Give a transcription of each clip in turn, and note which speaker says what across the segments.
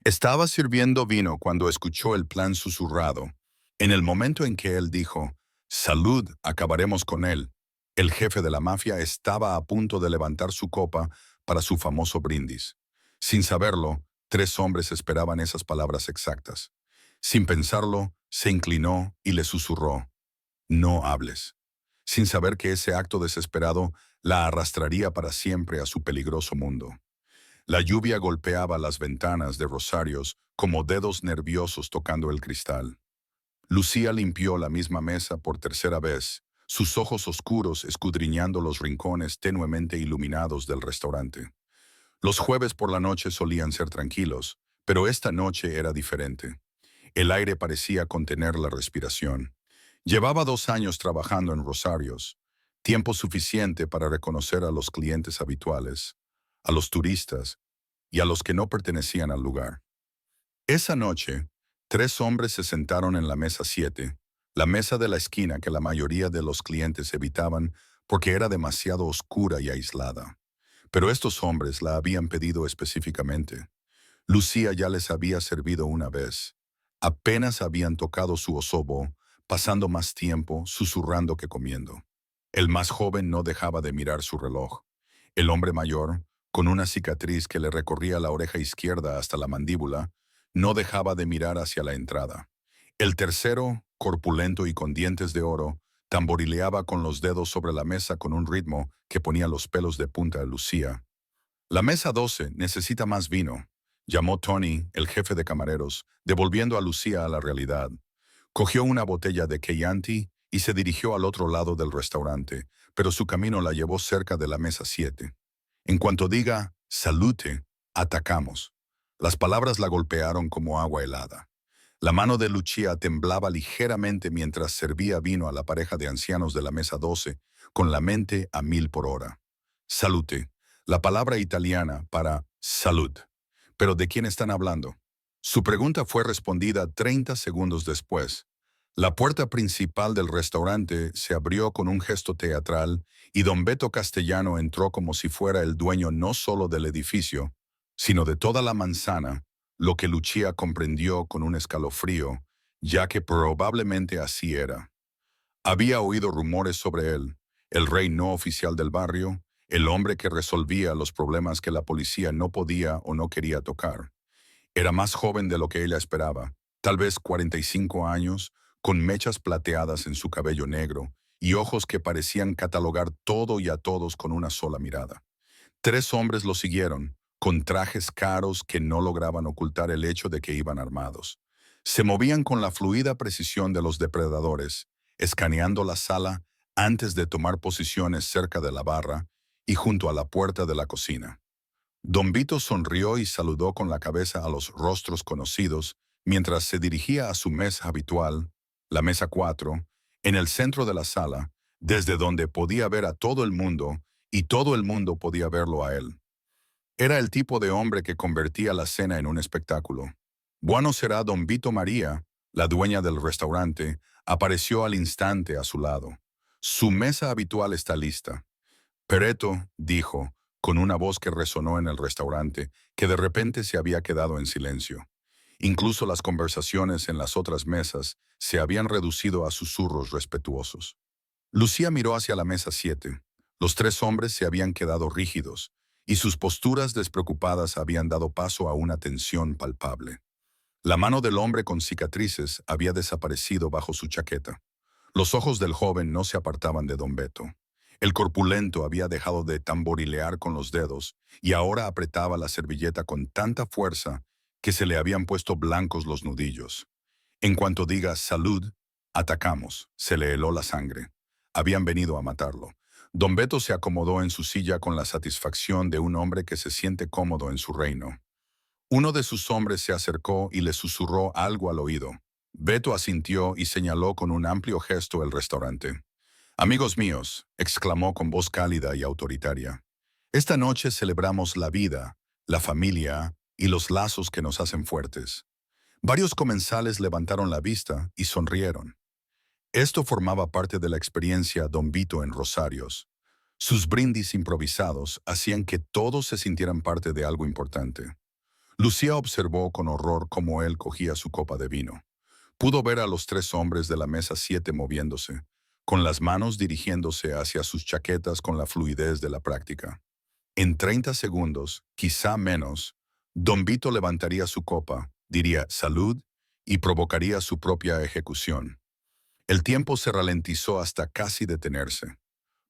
Speaker 1: Estaba sirviendo vino cuando escuchó el plan susurrado. En el momento en que él dijo, «Salud, acabaremos con él», el jefe de la mafia estaba a punto de levantar su copa para su famoso brindis. Sin saberlo, tres hombres esperaban esas palabras exactas. Sin pensarlo, se inclinó y le susurró, «No hables», sin saber que ese acto desesperado la arrastraría para siempre a su peligroso mundo. La lluvia golpeaba las ventanas de Rosarios como dedos nerviosos tocando el cristal. Lucía limpió la misma mesa por tercera vez, sus ojos oscuros escudriñando los rincones tenuemente iluminados del restaurante. Los jueves por la noche solían ser tranquilos, pero esta noche era diferente. El aire parecía contener la respiración. Llevaba 2 años trabajando en Rosarios, tiempo suficiente para reconocer a los clientes habituales, a los turistas y a los que no pertenecían al lugar. Esa noche, tres hombres se sentaron en la mesa 7, la mesa de la esquina que la mayoría de los clientes evitaban porque era demasiado oscura y aislada. Pero estos hombres la habían pedido específicamente. Lucía ya les había servido una vez. Apenas habían tocado su osobo, pasando más tiempo susurrando que comiendo. El más joven no dejaba de mirar su reloj. El hombre mayor, con una cicatriz que le recorría la oreja izquierda hasta la mandíbula, no dejaba de mirar hacia la entrada. El tercero, corpulento y con dientes de oro, tamborileaba con los dedos sobre la mesa con un ritmo que ponía los pelos de punta a Lucía. «La mesa 12 necesita más vino», llamó Tony, el jefe de camareros, devolviendo a Lucía a la realidad. Cogió una botella de Chianti y se dirigió al otro lado del restaurante, pero su camino la llevó cerca de la mesa 7. En cuanto diga «salute», atacamos. Las palabras la golpearon como agua helada. La mano de Lucía temblaba ligeramente mientras servía vino a la pareja de ancianos de la mesa 12, con la mente a 1000 por hora. Salute, la palabra italiana para salud. ¿Pero de quién están hablando? Su pregunta fue respondida 30 segundos después. La puerta principal del restaurante se abrió con un gesto teatral y don Beto Castellano entró como si fuera el dueño no solo del edificio, sino de toda la manzana, lo que Lucía comprendió con un escalofrío, ya que probablemente así era. Había oído rumores sobre él, el rey no oficial del barrio, el hombre que resolvía los problemas que la policía no podía o no quería tocar. Era más joven de lo que ella esperaba, tal vez 45 años, con mechas plateadas en su cabello negro y ojos que parecían catalogar todo y a todos con una sola mirada. Tres hombres lo siguieron, con trajes caros que no lograban ocultar el hecho de que iban armados. Se movían con la fluida precisión de los depredadores, escaneando la sala antes de tomar posiciones cerca de la barra y junto a la puerta de la cocina. Don Vito sonrió y saludó con la cabeza a los rostros conocidos mientras se dirigía a su mesa habitual, la mesa 4, en el centro de la sala, desde donde podía ver a todo el mundo y todo el mundo podía verlo a él. Era el tipo de hombre que convertía la cena en un espectáculo. Bueno será don Vito María, la dueña del restaurante, apareció al instante a su lado. Su mesa habitual está lista. Peretto dijo, con una voz que resonó en el restaurante, que de repente se había quedado en silencio. Incluso las conversaciones en las otras mesas se habían reducido a susurros respetuosos. Lucía miró hacia la mesa 7. Los tres hombres se habían quedado rígidos, y sus posturas despreocupadas habían dado paso a una tensión palpable. La mano del hombre con cicatrices había desaparecido bajo su chaqueta. Los ojos del joven no se apartaban de don Beto. El corpulento había dejado de tamborilear con los dedos y ahora apretaba la servilleta con tanta fuerza que se le habían puesto blancos los nudillos. En cuanto diga «salud», atacamos, se le heló la sangre. Habían venido a matarlo. Don Beto se acomodó en su silla con la satisfacción de un hombre que se siente cómodo en su reino. Uno de sus hombres se acercó y le susurró algo al oído. Beto asintió y señaló con un amplio gesto el restaurante. «Amigos míos», exclamó con voz cálida y autoritaria, «esta noche celebramos la vida, la familia y los lazos que nos hacen fuertes». Varios comensales levantaron la vista y sonrieron. Esto formaba parte de la experiencia don Vito en Rosarios. Sus brindis improvisados hacían que todos se sintieran parte de algo importante. Lucía observó con horror cómo él cogía su copa de vino. Pudo ver a los tres hombres de la mesa 7 moviéndose, con las manos dirigiéndose hacia sus chaquetas con la fluidez de la práctica. En 30 segundos, quizá menos, Don Vito levantaría su copa, diría «salud» y provocaría su propia ejecución. El tiempo se ralentizó hasta casi detenerse.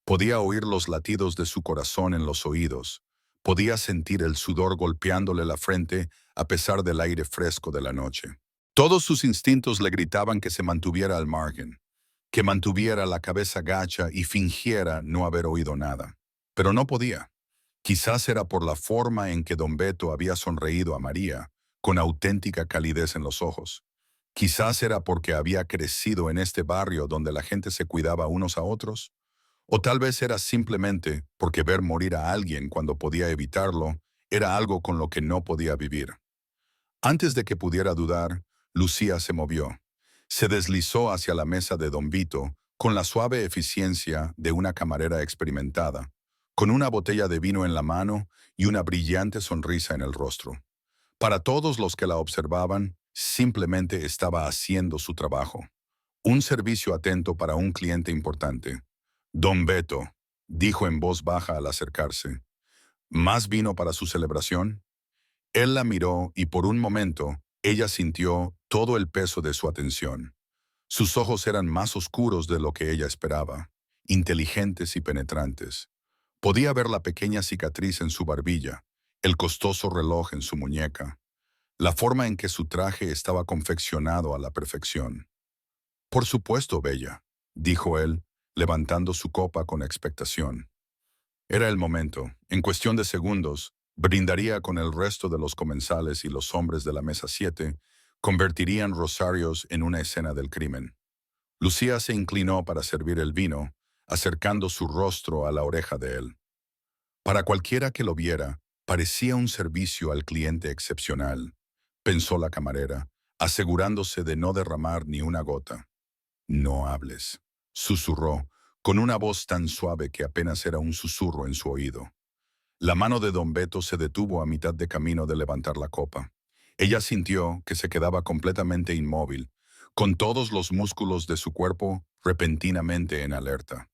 Speaker 1: Podía oír los latidos de su corazón en los oídos. Podía sentir el sudor golpeándole la frente a pesar del aire fresco de la noche. Todos sus instintos le gritaban que se mantuviera al margen, que mantuviera la cabeza gacha y fingiera no haber oído nada. Pero no podía. Quizás era por la forma en que don Beto había sonreído a María, con auténtica calidez en los ojos. Quizás era porque había crecido en este barrio donde la gente se cuidaba unos a otros. O tal vez era simplemente porque ver morir a alguien cuando podía evitarlo era algo con lo que no podía vivir. Antes de que pudiera dudar, Lucía se movió. Se deslizó hacia la mesa de don Vito con la suave eficiencia de una camarera experimentada, con una botella de vino en la mano y una brillante sonrisa en el rostro. Para todos los que la observaban, simplemente estaba haciendo su trabajo. Un servicio atento para un cliente importante. Don Beto, dijo en voz baja al acercarse. ¿Más vino para su celebración? Él la miró y por un momento ella sintió todo el peso de su atención. Sus ojos eran más oscuros de lo que ella esperaba, inteligentes y penetrantes. Podía ver la pequeña cicatriz en su barbilla, el costoso reloj en su muñeca, la forma en que su traje estaba confeccionado a la perfección. Por supuesto, bella, dijo él, levantando su copa con expectación. Era el momento. En cuestión de segundos, brindaría con el resto de los comensales y los hombres de la mesa 7, convertirían Rosarios en una escena del crimen. Lucía se inclinó para servir el vino, acercando su rostro a la oreja de él. Para cualquiera que lo viera, parecía un servicio al cliente excepcional, pensó la camarera, asegurándose de no derramar ni una gota. No hables, susurró, con una voz tan suave que apenas era un susurro en su oído. La mano de don Beto se detuvo a mitad de camino de levantar la copa. Ella sintió que se quedaba completamente inmóvil, con todos los músculos de su cuerpo repentinamente en alerta.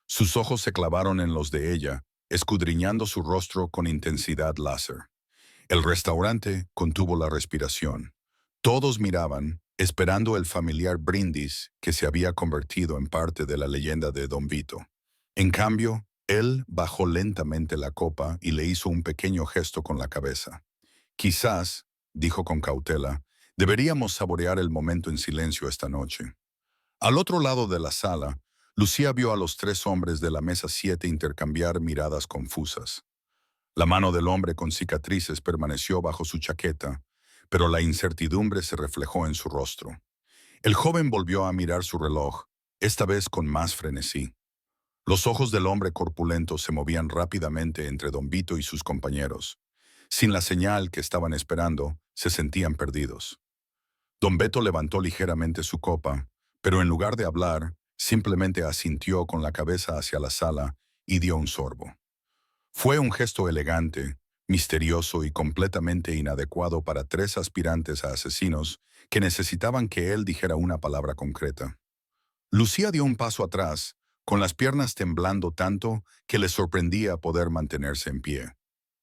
Speaker 1: Sus ojos se clavaron en los de ella, escudriñando su rostro con intensidad láser. El restaurante contuvo la respiración. Todos miraban, esperando el familiar brindis que se había convertido en parte de la leyenda de Don Vito. En cambio, él bajó lentamente la copa y le hizo un pequeño gesto con la cabeza. Quizás, dijo con cautela, deberíamos saborear el momento en silencio esta noche. Al otro lado de la sala, Lucía vio a los tres hombres de la mesa 7 intercambiar miradas confusas. La mano del hombre con cicatrices permaneció bajo su chaqueta, pero la incertidumbre se reflejó en su rostro. El joven volvió a mirar su reloj, esta vez con más frenesí. Los ojos del hombre corpulento se movían rápidamente entre don Vito y sus compañeros. Sin la señal que estaban esperando, se sentían perdidos. Don Beto levantó ligeramente su copa, pero en lugar de hablar, simplemente asintió con la cabeza hacia la sala y dio un sorbo. Fue un gesto elegante, misterioso y completamente inadecuado para tres aspirantes a asesinos que necesitaban que él dijera una palabra concreta. Lucía dio un paso atrás, con las piernas temblando tanto que le sorprendía poder mantenerse en pie.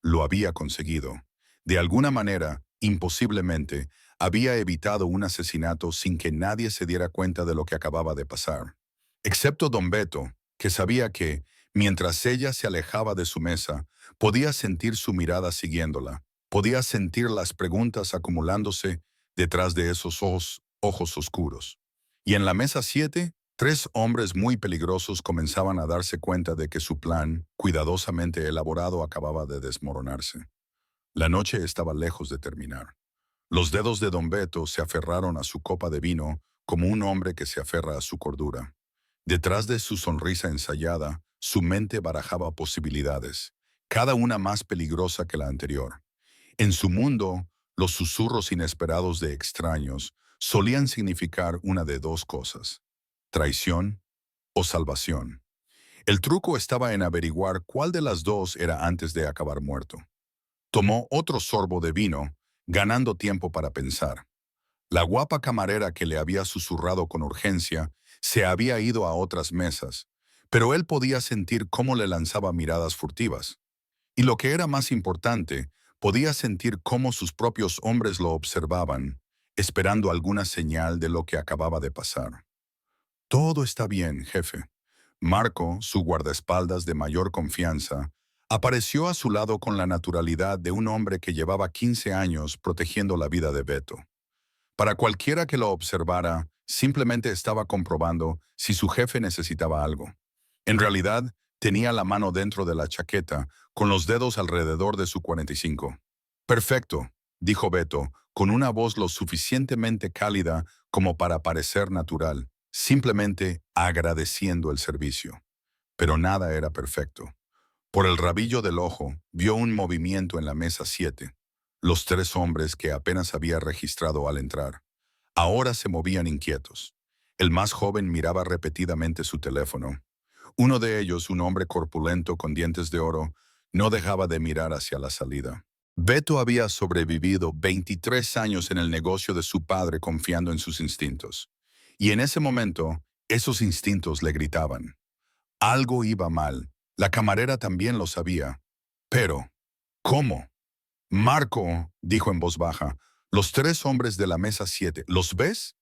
Speaker 1: Lo había conseguido. De alguna manera, imposiblemente, había evitado un asesinato sin que nadie se diera cuenta de lo que acababa de pasar. Excepto don Beto, que sabía que, mientras ella se alejaba de su mesa, podía sentir su mirada siguiéndola, podía sentir las preguntas acumulándose detrás de esos ojos oscuros. Y en la mesa 7, tres hombres muy peligrosos comenzaban a darse cuenta de que su plan, cuidadosamente elaborado, acababa de desmoronarse. La noche estaba lejos de terminar. Los dedos de don Beto se aferraron a su copa de vino como un hombre que se aferra a su cordura. Detrás de su sonrisa ensayada, su mente barajaba posibilidades, cada una más peligrosa que la anterior. En su mundo, los susurros inesperados de extraños solían significar una de dos cosas: traición o salvación. El truco estaba en averiguar cuál de las dos era antes de acabar muerto. Tomó otro sorbo de vino, ganando tiempo para pensar. La guapa camarera que le había susurrado con urgencia se había ido a otras mesas, pero él podía sentir cómo le lanzaba miradas furtivas. Y lo que era más importante, podía sentir cómo sus propios hombres lo observaban, esperando alguna señal de lo que acababa de pasar. Todo está bien, jefe. Marco, su guardaespaldas de mayor confianza, apareció a su lado con la naturalidad de un hombre que llevaba 15 años protegiendo la vida de Beto. Para cualquiera que lo observara, simplemente estaba comprobando si su jefe necesitaba algo. En realidad, tenía la mano dentro de la chaqueta, con los dedos alrededor de su 45. Perfecto, dijo Beto, con una voz lo suficientemente cálida como para parecer natural, simplemente agradeciendo el servicio. Pero nada era perfecto. Por el rabillo del ojo, vio un movimiento en la mesa 7. Los tres hombres que apenas había registrado al entrar. Ahora se movían inquietos. El más joven miraba repetidamente su teléfono. Uno de ellos, un hombre corpulento con dientes de oro, no dejaba de mirar hacia la salida. Beto había sobrevivido 23 años en el negocio de su padre confiando en sus instintos. Y en ese momento, esos instintos le gritaban. Algo iba mal. La camarera también lo sabía. Pero, ¿cómo? Marco, dijo en voz baja, los tres hombres de la mesa 7, ¿los ves?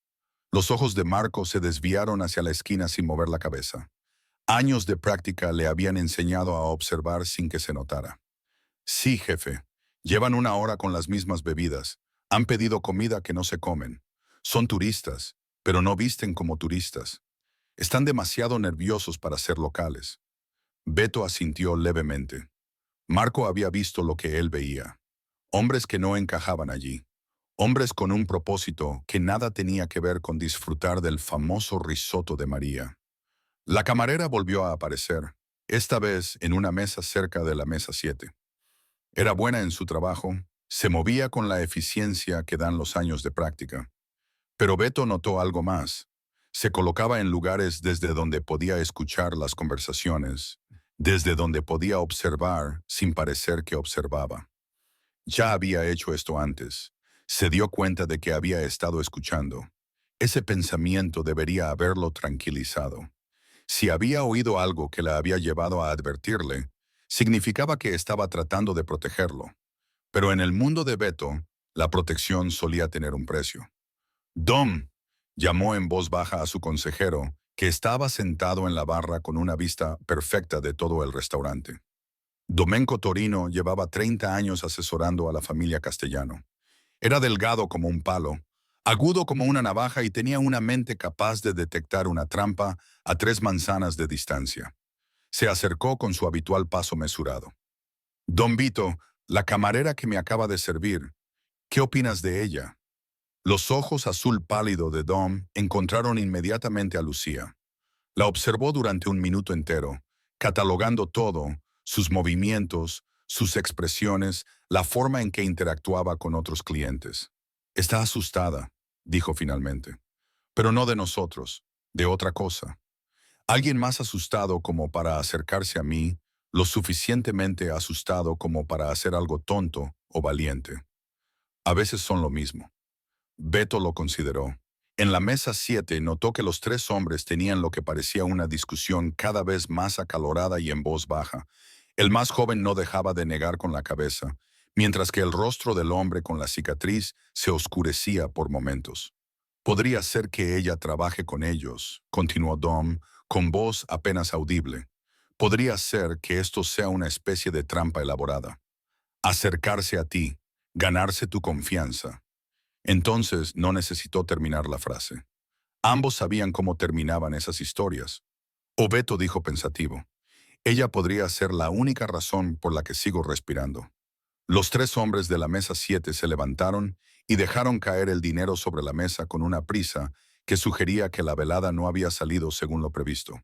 Speaker 1: Los ojos de Marco se desviaron hacia la esquina sin mover la cabeza. Años de práctica le habían enseñado a observar sin que se notara. Sí, jefe. Llevan una hora con las mismas bebidas. Han pedido comida que no se comen. Son turistas, pero no visten como turistas. Están demasiado nerviosos para ser locales. Beto asintió levemente. Marco había visto lo que él veía. Hombres que no encajaban allí. Hombres con un propósito que nada tenía que ver con disfrutar del famoso risotto de María. La camarera volvió a aparecer, esta vez en una mesa cerca de la mesa 7. Era buena en su trabajo, se movía con la eficiencia que dan los años de práctica. Pero Beto notó algo más. Se colocaba en lugares desde donde podía escuchar las conversaciones, desde donde podía observar sin parecer que observaba. Ya había hecho esto antes. Se dio cuenta de que había estado escuchando. Ese pensamiento debería haberlo tranquilizado. Si había oído algo que la había llevado a advertirle, significaba que estaba tratando de protegerlo. Pero en el mundo de Beto, la protección solía tener un precio. «Dom», llamó en voz baja a su consejero, que estaba sentado en la barra con una vista perfecta de todo el restaurante. Domenico Torino llevaba 30 años asesorando a la familia Castellano. Era delgado como un palo, agudo como una navaja y tenía una mente capaz de detectar una trampa a 3 manzanas de distancia. Se acercó con su habitual paso mesurado. «Don Vito, la camarera que me acaba de servir, ¿qué opinas de ella?» Los ojos azul pálido de Dom encontraron inmediatamente a Lucía. La observó durante un minuto entero, catalogando todo, sus movimientos, sus expresiones, la forma en que interactuaba con otros clientes. «Está asustada», dijo finalmente. «Pero no de nosotros, de otra cosa. Alguien más asustado como para acercarse a mí, lo suficientemente asustado como para hacer algo tonto o valiente. A veces son lo mismo». Beto lo consideró. En la mesa 7 notó que los tres hombres tenían lo que parecía una discusión cada vez más acalorada y en voz baja. El más joven no dejaba de negar con la cabeza, mientras que el rostro del hombre con la cicatriz se oscurecía por momentos. «Podría ser que ella trabaje con ellos», continuó Dom, con voz apenas audible. «Podría ser que esto sea una especie de trampa elaborada. Acercarse a ti, ganarse tu confianza». Entonces no necesitó terminar la frase. Ambos sabían cómo terminaban esas historias. Obeto dijo pensativo, «Ella podría ser la única razón por la que sigo respirando». Los tres hombres de la mesa 7 se levantaron y dejaron caer el dinero sobre la mesa con una prisa que sugería que la velada no había salido según lo previsto.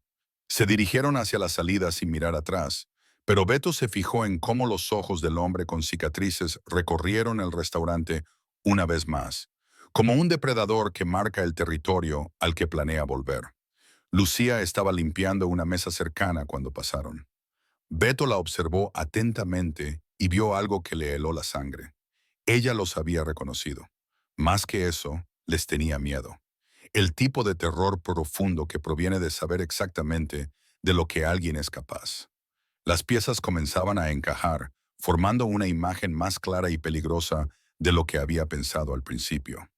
Speaker 1: Se dirigieron hacia la salida sin mirar atrás, pero Beto se fijó en cómo los ojos del hombre con cicatrices recorrieron el restaurante una vez más, como un depredador que marca el territorio al que planea volver. Lucía estaba limpiando una mesa cercana cuando pasaron. Beto la observó atentamente y vio algo que le heló la sangre. Ella los había reconocido. Más que eso, les tenía miedo. El tipo de terror profundo que proviene de saber exactamente de lo que alguien es capaz. Las piezas comenzaban a encajar, formando una imagen más clara y peligrosa de lo que había pensado al principio.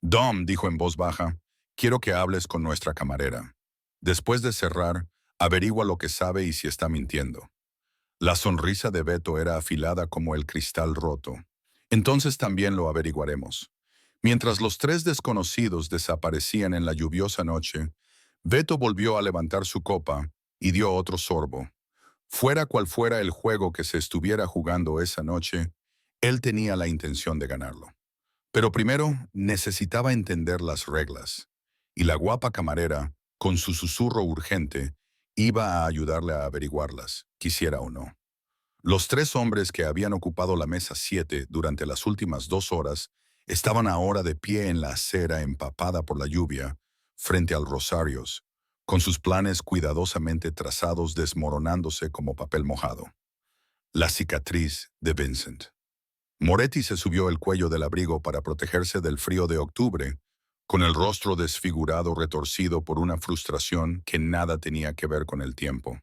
Speaker 1: Dom dijo en voz baja, quiero que hables con nuestra camarera. Después de cerrar, averigua lo que sabe y si está mintiendo. La sonrisa de Beto era afilada como el cristal roto. Entonces también lo averiguaremos. Mientras los tres desconocidos desaparecían en la lluviosa noche, Beto volvió a levantar su copa y dio otro sorbo. Fuera cual fuera el juego que se estuviera jugando esa noche, él tenía la intención de ganarlo. Pero primero necesitaba entender las reglas, y la guapa camarera, con su susurro urgente, iba a ayudarle a averiguarlas, quisiera o no. Los tres hombres que habían ocupado la mesa 7 durante las últimas 2 horas estaban ahora de pie en la acera empapada por la lluvia, frente al Rosarios, con sus planes cuidadosamente trazados desmoronándose como papel mojado. La cicatriz de Vincent. Moretti se subió el cuello del abrigo para protegerse del frío de octubre, con el rostro desfigurado retorcido por una frustración que nada tenía que ver con el tiempo.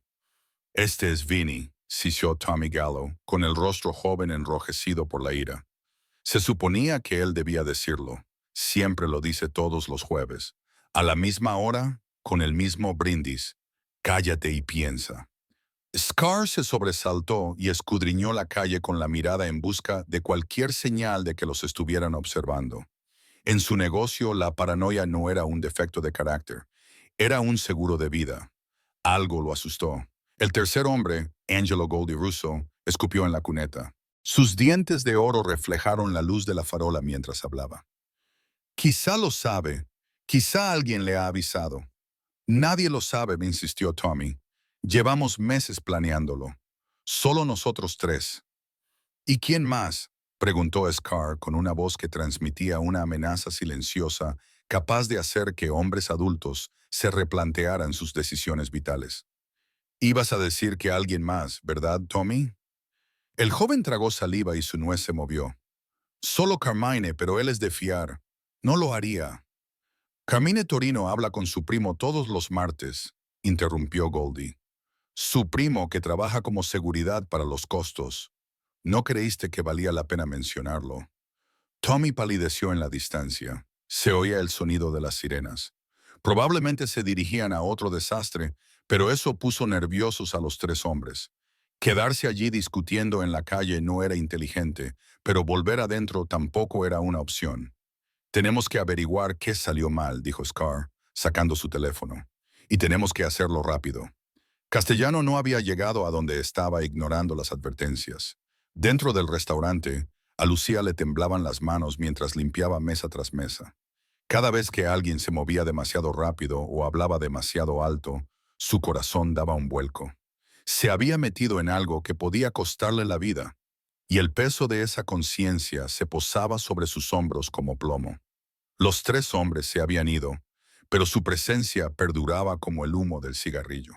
Speaker 1: Este es Vinny, sisió Tommy Gallo, con el rostro joven enrojecido por la ira. Se suponía que él debía decirlo. Siempre lo dice todos los jueves. A la misma hora, con el mismo brindis. Cállate y piensa. Scar se sobresaltó y escudriñó la calle con la mirada en busca de cualquier señal de que los estuvieran observando. En su negocio, la paranoia no era un defecto de carácter, era un seguro de vida. Algo lo asustó. El tercer hombre, Angelo Goldie Russo, escupió en la cuneta. Sus dientes de oro reflejaron la luz de la farola mientras hablaba. Quizá lo sabe, quizá alguien le ha avisado. Nadie lo sabe, me insistió Tommy. Llevamos meses planeándolo. Solo nosotros tres. ¿Y quién más? Preguntó Scar con una voz que transmitía una amenaza silenciosa capaz de hacer que hombres adultos se replantearan sus decisiones vitales. Ibas a decir que alguien más, ¿verdad, Tommy? El joven tragó saliva y su nuez se movió. Solo Carmine, pero él es de fiar. No lo haría. Carmine Torino habla con su primo todos los martes, interrumpió Goldie. Su primo que trabaja como seguridad para los costos. No creíste que valía la pena mencionarlo. Tommy palideció en la distancia. Se oía el sonido de las sirenas. Probablemente se dirigían a otro desastre, pero eso puso nerviosos a los tres hombres. Quedarse allí discutiendo en la calle no era inteligente, pero volver adentro tampoco era una opción. Tenemos que averiguar qué salió mal, dijo Scar, sacando su teléfono. Y tenemos que hacerlo rápido. Castellano no había llegado a donde estaba ignorando las advertencias. Dentro del restaurante, a Lucía le temblaban las manos mientras limpiaba mesa tras mesa. Cada vez que alguien se movía demasiado rápido o hablaba demasiado alto, su corazón daba un vuelco. Se había metido en algo que podía costarle la vida, y el peso de esa conciencia se posaba sobre sus hombros como plomo. Los tres hombres se habían ido, pero su presencia perduraba como el humo del cigarrillo.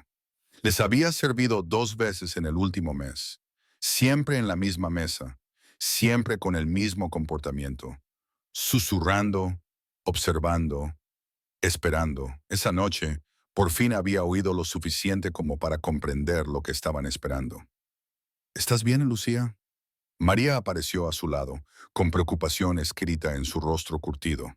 Speaker 1: Les había servido 2 veces en el último mes, siempre en la misma mesa, siempre con el mismo comportamiento, susurrando, observando, esperando. Esa noche, por fin había oído lo suficiente como para comprender lo que estaban esperando. ¿Estás bien, Lucía? María apareció a su lado, con preocupación escrita en su rostro curtido.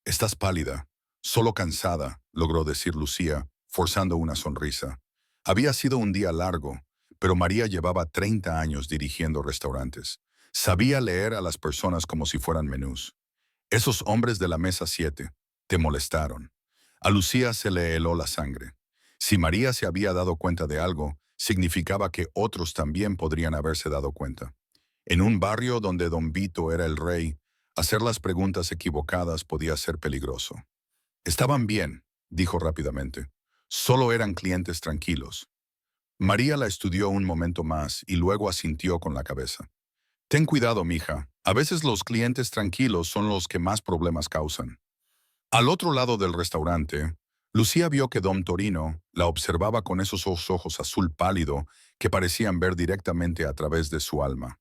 Speaker 1: Estás pálida, solo cansada, logró decir Lucía, forzando una sonrisa. Había sido un día largo, pero María llevaba 30 años dirigiendo restaurantes. Sabía leer a las personas como si fueran menús. Esos hombres de la mesa 7 te molestaron. A Lucía se le heló la sangre. Si María se había dado cuenta de algo, significaba que otros también podrían haberse dado cuenta. En un barrio donde Don Vito era el rey, hacer las preguntas equivocadas podía ser peligroso. Estaban bien, dijo rápidamente. Solo eran clientes tranquilos. María la estudió un momento más y luego asintió con la cabeza. Ten cuidado, mija. A veces los clientes tranquilos son los que más problemas causan. Al otro lado del restaurante, Lucía vio que Don Torino la observaba con esos ojos azul pálido que parecían ver directamente a través de su alma.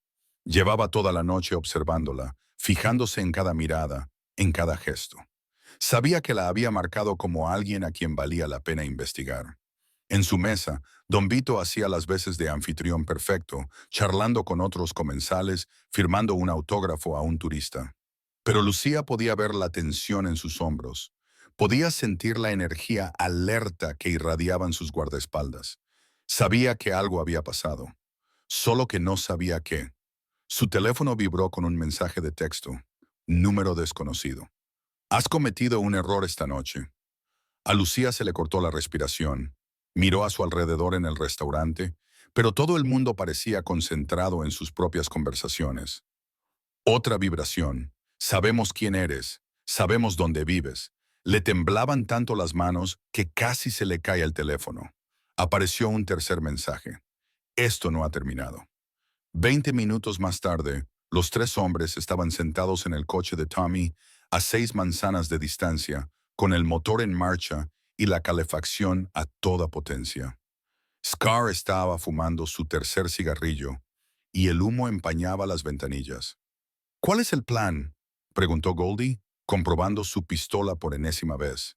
Speaker 1: Llevaba toda la noche observándola, fijándose en cada mirada, en cada gesto. Sabía que la había marcado como alguien a quien valía la pena investigar. En su mesa, Don Vito hacía las veces de anfitrión perfecto, charlando con otros comensales, firmando un autógrafo a un turista. Pero Lucía podía ver la tensión en sus hombros. Podía sentir la energía alerta que irradiaban sus guardaespaldas. Sabía que algo había pasado, solo que no sabía qué. Su teléfono vibró con un mensaje de texto. Número desconocido. Has cometido un error esta noche. A Lucía se le cortó la respiración. Miró a su alrededor en el restaurante, pero todo el mundo parecía concentrado en sus propias conversaciones. Otra vibración. Sabemos quién eres. Sabemos dónde vives. Le temblaban tanto las manos que casi se le cae el teléfono. Apareció un tercer mensaje. Esto no ha terminado. 20 minutos más tarde, los tres hombres estaban sentados en el coche de Tommy a 6 manzanas de distancia, con el motor en marcha y la calefacción a toda potencia. Scar estaba fumando su tercer cigarrillo y el humo empañaba las ventanillas. ¿Cuál es el plan?, preguntó Goldie, comprobando su pistola por enésima vez.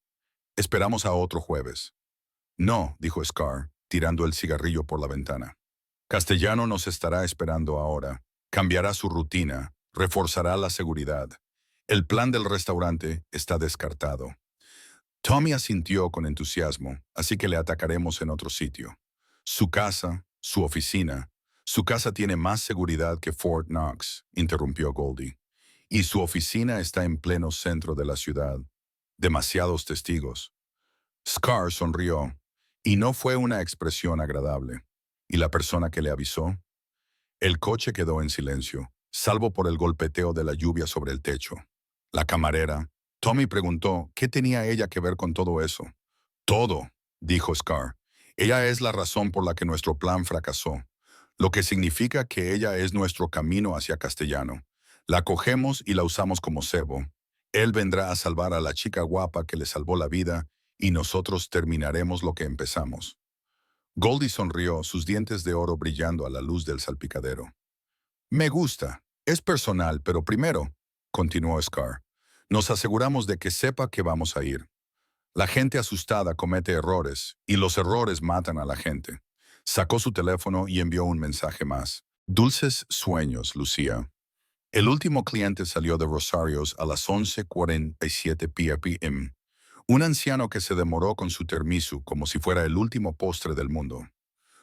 Speaker 1: Esperamos a otro jueves. No, dijo Scar, tirando el cigarrillo por la ventana. Castellano nos estará esperando ahora. Cambiará su rutina, reforzará la seguridad. El plan del restaurante está descartado. Tommy asintió con entusiasmo, así que le atacaremos en otro sitio. Su casa, su oficina. Su casa tiene más seguridad que Fort Knox, interrumpió Goldie. Y su oficina está en pleno centro de la ciudad. Demasiados testigos. Scar sonrió, y no fue una expresión agradable. ¿Y la persona que le avisó? El coche quedó en silencio, salvo por el golpeteo de la lluvia sobre el techo. La camarera. Tommy preguntó, ¿qué tenía ella que ver con todo eso? Todo, dijo Scar. Ella es la razón por la que nuestro plan fracasó, lo que significa que ella es nuestro camino hacia Castellano. La cogemos y la usamos como cebo. Él vendrá a salvar a la chica guapa que le salvó la vida y nosotros terminaremos lo que empezamos. Goldie sonrió, sus dientes de oro brillando a la luz del salpicadero. Me gusta. Es personal, pero primero, continuó Scar, nos aseguramos de que sepa que vamos a ir. La gente asustada comete errores, y los errores matan a la gente. Sacó su teléfono y envió un mensaje más. Dulces sueños, Lucía. El último cliente salió de Rosario's a las 11:47 p.m. Un anciano que se demoró con su termisu como si fuera el último postre del mundo.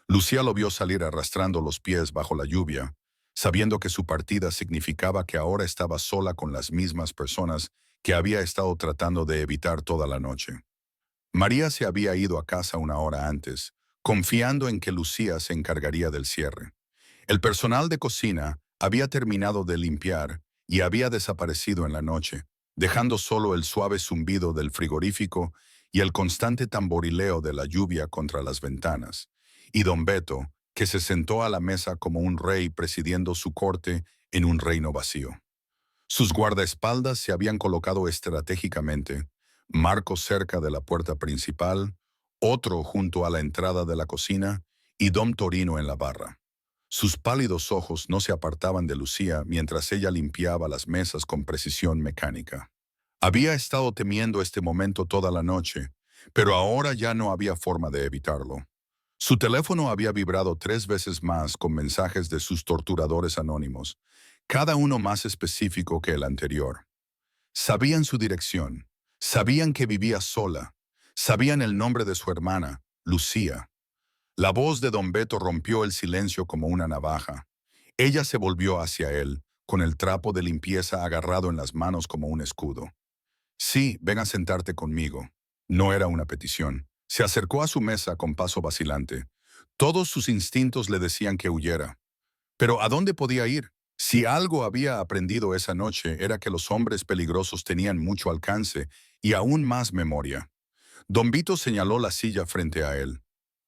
Speaker 1: Lucía lo vio salir arrastrando los pies bajo la lluvia, sabiendo que su partida significaba que ahora estaba sola con las mismas personas que había estado tratando de evitar toda la noche. María se había ido a casa una hora antes, confiando en que Lucía se encargaría del cierre. El personal de cocina había terminado de limpiar y había desaparecido en la noche, dejando solo el suave zumbido del frigorífico y el constante tamborileo de la lluvia contra las ventanas. Y don Beto, que se sentó a la mesa como un rey presidiendo su corte en un reino vacío. Sus guardaespaldas se habían colocado estratégicamente, Marco cerca de la puerta principal, otro junto a la entrada de la cocina y Dom Torino en la barra. Sus pálidos ojos no se apartaban de Lucía mientras ella limpiaba las mesas con precisión mecánica. Había estado temiendo este momento toda la noche, pero ahora ya no había forma de evitarlo. Su teléfono había vibrado 3 veces más con mensajes de sus torturadores anónimos, cada uno más específico que el anterior. Sabían su dirección, sabían que vivía sola, sabían el nombre de su hermana, Lucía. La voz de don Beto rompió el silencio como una navaja. Ella se volvió hacia él, con el trapo de limpieza agarrado en las manos como un escudo. Sí, ven a sentarte conmigo. No era una petición. Se acercó a su mesa con paso vacilante. Todos sus instintos le decían que huyera. Pero ¿a dónde podía ir? Si algo había aprendido esa noche era que los hombres peligrosos tenían mucho alcance y aún más memoria. Don Vito señaló la silla frente a él.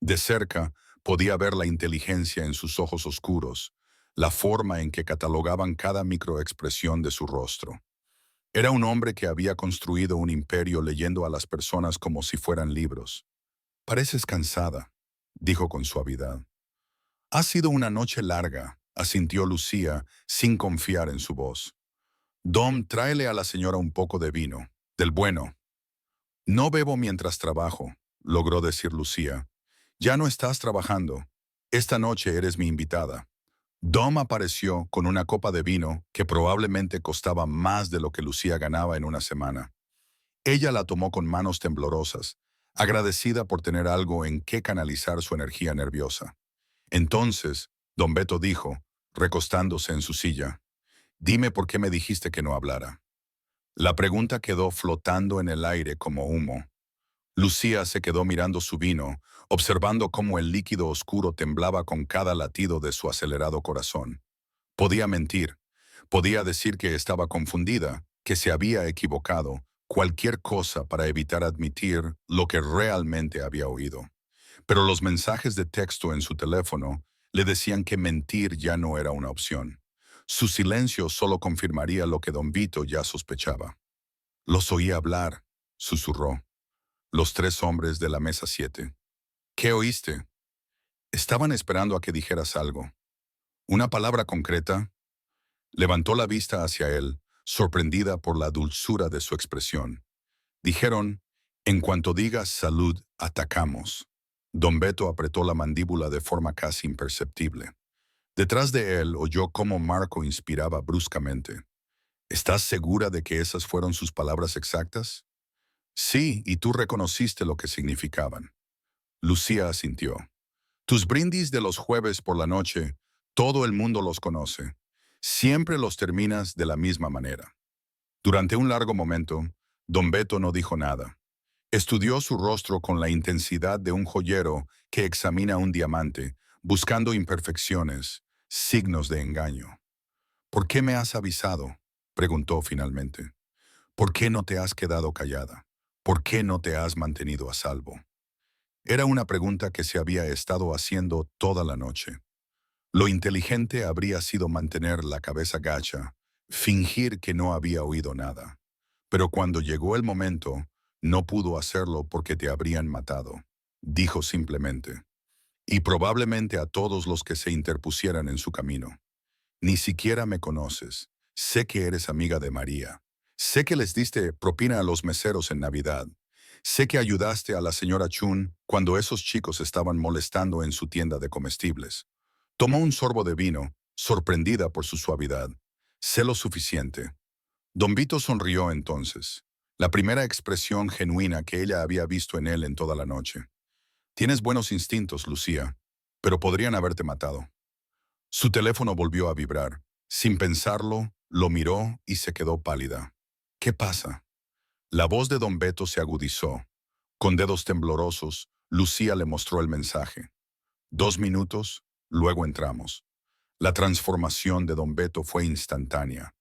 Speaker 1: De cerca podía ver la inteligencia en sus ojos oscuros, la forma en que catalogaban cada microexpresión de su rostro. Era un hombre que había construido un imperio leyendo a las personas como si fueran libros. Pareces cansada, dijo con suavidad. Ha sido una noche larga, asintió Lucía, sin confiar en su voz. Dom, tráele a la señora un poco de vino, del bueno. No bebo mientras trabajo, logró decir Lucía. Ya no estás trabajando. Esta noche eres mi invitada. Dom apareció con una copa de vino que probablemente costaba más de lo que Lucía ganaba en una semana. Ella la tomó con manos temblorosas, agradecida por tener algo en qué canalizar su energía nerviosa. Entonces, don Beto dijo, recostándose en su silla, «Dime por qué me dijiste que no hablara». La pregunta quedó flotando en el aire como humo. Lucía se quedó mirando su vino, observando cómo el líquido oscuro temblaba con cada latido de su acelerado corazón. Podía mentir, podía decir que estaba confundida, que se había equivocado, cualquier cosa para evitar admitir lo que realmente había oído. Pero los mensajes de texto en su teléfono le decían que mentir ya no era una opción. Su silencio solo confirmaría lo que don Vito ya sospechaba. «Los oí hablar», susurró. Los tres hombres de la mesa 7. «¿Qué oíste?» Estaban esperando a que dijeras algo. ¿Una palabra concreta? Levantó la vista hacia él, sorprendida por la dulzura de su expresión. Dijeron, «En cuanto digas salud, atacamos». Don Beto apretó la mandíbula de forma casi imperceptible. Detrás de él oyó cómo Marco inspiraba bruscamente. «¿Estás segura de que esas fueron sus palabras exactas?» «Sí, y tú reconociste lo que significaban». Lucía asintió. «Tus brindis de los jueves por la noche, todo el mundo los conoce. Siempre los terminas de la misma manera». Durante un largo momento, don Beto no dijo nada. Estudió su rostro con la intensidad de un joyero que examina un diamante, buscando imperfecciones, signos de engaño. «¿Por qué me has avisado?», preguntó finalmente. «¿Por qué no te has quedado callada? ¿Por qué no te has mantenido a salvo?». Era una pregunta que se había estado haciendo toda la noche. Lo inteligente habría sido mantener la cabeza gacha, fingir que no había oído nada. Pero cuando llegó el momento, no pudo hacerlo porque te habrían matado. Dijo simplemente. Y probablemente a todos los que se interpusieran en su camino. «Ni siquiera me conoces. Sé que eres amiga de María. Sé que les diste propina a los meseros en Navidad. Sé que ayudaste a la señora Chun cuando esos chicos estaban molestando en su tienda de comestibles». Tomó un sorbo de vino, sorprendida por su suavidad. «Sé lo suficiente». Don Vito sonrió entonces, la primera expresión genuina que ella había visto en él en toda la noche. «Tienes buenos instintos, Lucía, pero podrían haberte matado». Su teléfono volvió a vibrar. Sin pensarlo, lo miró y se quedó pálida. «¿Qué pasa?». La voz de don Beto se agudizó. Con dedos temblorosos, Lucía le mostró el mensaje. 2 minutos, luego entramos. La transformación de don Beto fue instantánea.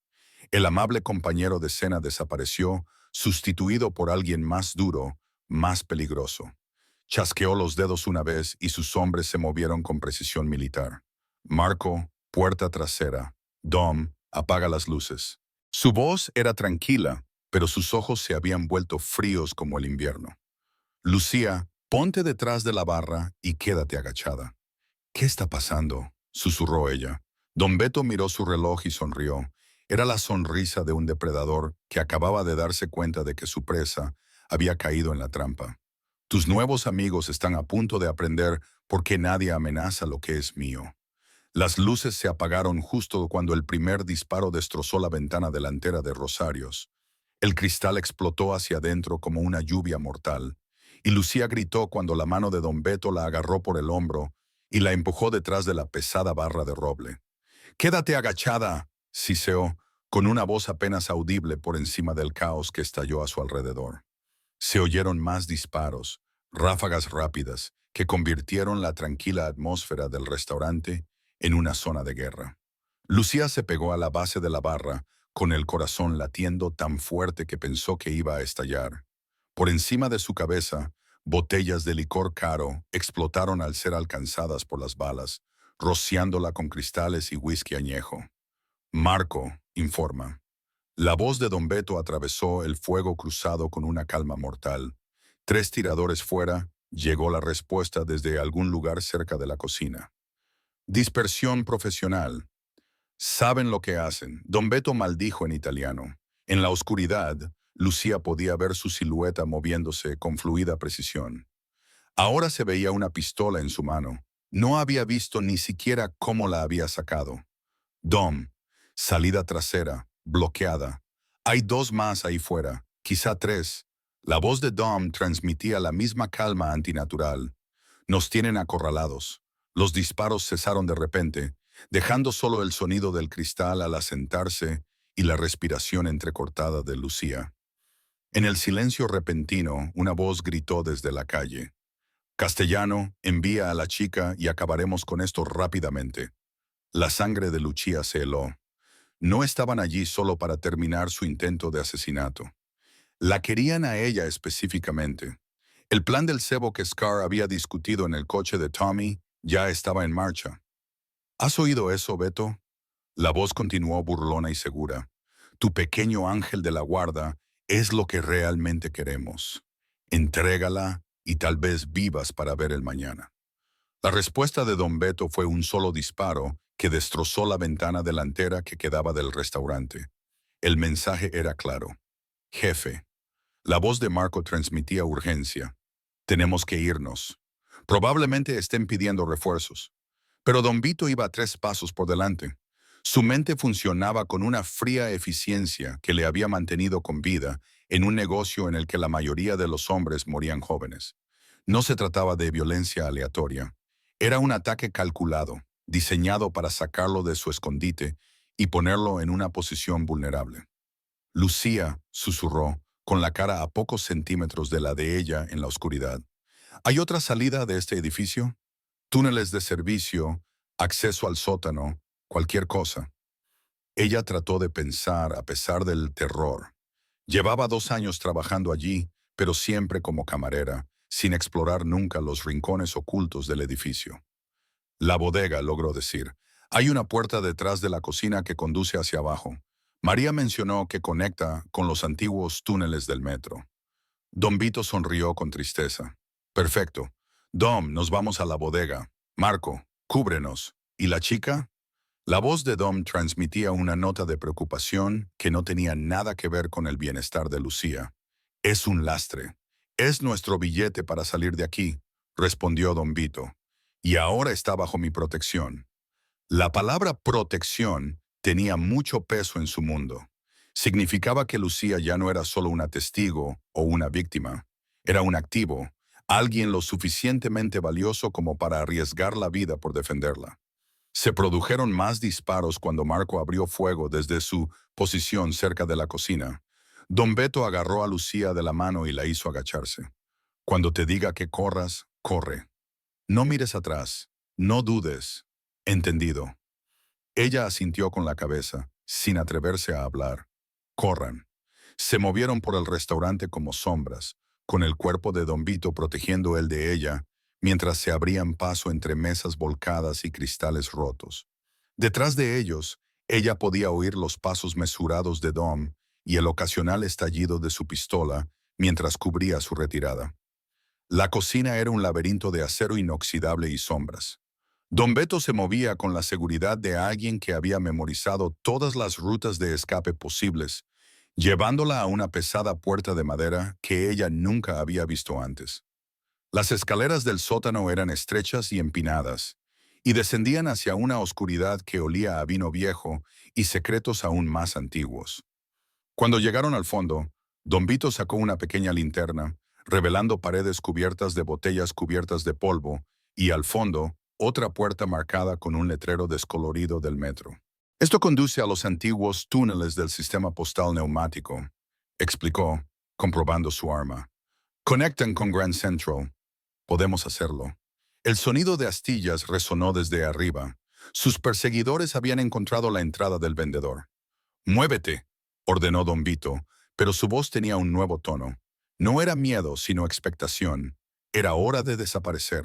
Speaker 1: El amable compañero de cena desapareció, sustituido por alguien más duro, más peligroso. Chasqueó los dedos una vez y sus hombres se movieron con precisión militar. «Marco, puerta trasera. Dom, apaga las luces». Su voz era tranquila, pero sus ojos se habían vuelto fríos como el invierno. «Lucía, ponte detrás de la barra y quédate agachada». «¿Qué está pasando?», susurró ella. Don Beto miró su reloj y sonrió. Era la sonrisa de un depredador que acababa de darse cuenta de que su presa había caído en la trampa. «Tus nuevos amigos están a punto de aprender por qué nadie amenaza lo que es mío». Las luces se apagaron justo cuando el primer disparo destrozó la ventana delantera de Rosarios. El cristal explotó hacia adentro como una lluvia mortal, y Lucía gritó cuando la mano de don Beto la agarró por el hombro y la empujó detrás de la pesada barra de roble. «¡Quédate agachada!», siseó, con una voz apenas audible por encima del caos que estalló a su alrededor. Se oyeron más disparos, ráfagas rápidas, que convirtieron la tranquila atmósfera del restaurante en una zona de guerra. Lucía se pegó a la base de la barra, con el corazón latiendo tan fuerte que pensó que iba a estallar. Por encima de su cabeza, botellas de licor caro explotaron al ser alcanzadas por las balas, rociándola con cristales y whisky añejo. «Marco», informa. La voz de don Beto atravesó el fuego cruzado con una calma mortal. 3 tiradores fuera, llegó la respuesta desde algún lugar cerca de la cocina. Dispersión profesional. Saben lo que hacen. Don Beto maldijo en italiano. En la oscuridad, Lucía podía ver su silueta moviéndose con fluida precisión. Ahora se veía una pistola en su mano. No había visto ni siquiera cómo la había sacado. Dom, salida trasera, bloqueada. Hay dos más ahí fuera, quizá tres. La voz de Dom transmitía la misma calma antinatural. Nos tienen acorralados. Los disparos cesaron de repente, dejando solo el sonido del cristal al asentarse y la respiración entrecortada de Lucía. En el silencio repentino, una voz gritó desde la calle. Castellano, envía a la chica y acabaremos con esto rápidamente. La sangre de Lucía se heló. No estaban allí solo para terminar su intento de asesinato. La querían a ella específicamente. El plan del cebo que Scar había discutido en el coche de Tommy ya estaba en marcha. ¿Has oído eso, Beto? La voz continuó burlona y segura. Tu pequeño ángel de la guarda es lo que realmente queremos. Entrégala y tal vez vivas para ver el mañana. La respuesta de don Beto fue un solo disparo que destrozó la ventana delantera que quedaba del restaurante. El mensaje era claro. Jefe. La voz de Marco transmitía urgencia. Tenemos que irnos. Probablemente estén pidiendo refuerzos. Pero don Vito iba 3 pasos por delante. Su mente funcionaba con una fría eficiencia que le había mantenido con vida en un negocio en el que la mayoría de los hombres morían jóvenes. No se trataba de violencia aleatoria. Era un ataque calculado, diseñado para sacarlo de su escondite y ponerlo en una posición vulnerable. Lucía susurró, con la cara a pocos centímetros de la de ella en la oscuridad. ¿Hay otra salida de este edificio? Túneles de servicio, acceso al sótano, cualquier cosa. Ella trató de pensar a pesar del terror. Llevaba 2 años trabajando allí, pero siempre como camarera, sin explorar nunca los rincones ocultos del edificio. La bodega, logró decir. Hay una puerta detrás de la cocina que conduce hacia abajo. María mencionó que conecta con los antiguos túneles del metro. Don Vito sonrió con tristeza. Perfecto. Dom, nos vamos a la bodega. Marco, cúbrenos. ¿Y la chica? La voz de Dom transmitía una nota de preocupación que no tenía nada que ver con el bienestar de Lucía. Es un lastre. Es nuestro billete para salir de aquí, respondió don Vito. Y ahora está bajo mi protección. La palabra protección tenía mucho peso en su mundo. Significaba que Lucía ya no era solo una testigo o una víctima. Era un activo, alguien lo suficientemente valioso como para arriesgar la vida por defenderla. Se produjeron más disparos cuando Marco abrió fuego desde su posición cerca de la cocina. Don Beto agarró a Lucía de la mano y la hizo agacharse. Cuando te diga que corras, corre. No mires atrás. No dudes. Entendido. Ella asintió con la cabeza, sin atreverse a hablar. Corran. Se movieron por el restaurante como sombras, con el cuerpo de don Vito protegiendo el de ella, mientras se abrían paso entre mesas volcadas y cristales rotos. Detrás de ellos, ella podía oír los pasos mesurados de Dom y el ocasional estallido de su pistola mientras cubría su retirada. La cocina era un laberinto de acero inoxidable y sombras. Don Beto se movía con la seguridad de alguien que había memorizado todas las rutas de escape posibles, llevándola a una pesada puerta de madera que ella nunca había visto antes. Las escaleras del sótano eran estrechas y empinadas, y descendían hacia una oscuridad que olía a vino viejo y secretos aún más antiguos. Cuando llegaron al fondo, don Vito sacó una pequeña linterna, revelando paredes cubiertas de botellas cubiertas de polvo, y al fondo, otra puerta marcada con un letrero descolorido del metro. Esto conduce a los antiguos túneles del sistema postal neumático, explicó, comprobando su arma. Conectan con Grand Central. Podemos hacerlo. El sonido de astillas resonó desde arriba. Sus perseguidores habían encontrado la entrada del vendedor. «Muévete», ordenó don Vito, pero su voz tenía un nuevo tono. No era miedo, sino expectación. Era hora de desaparecer.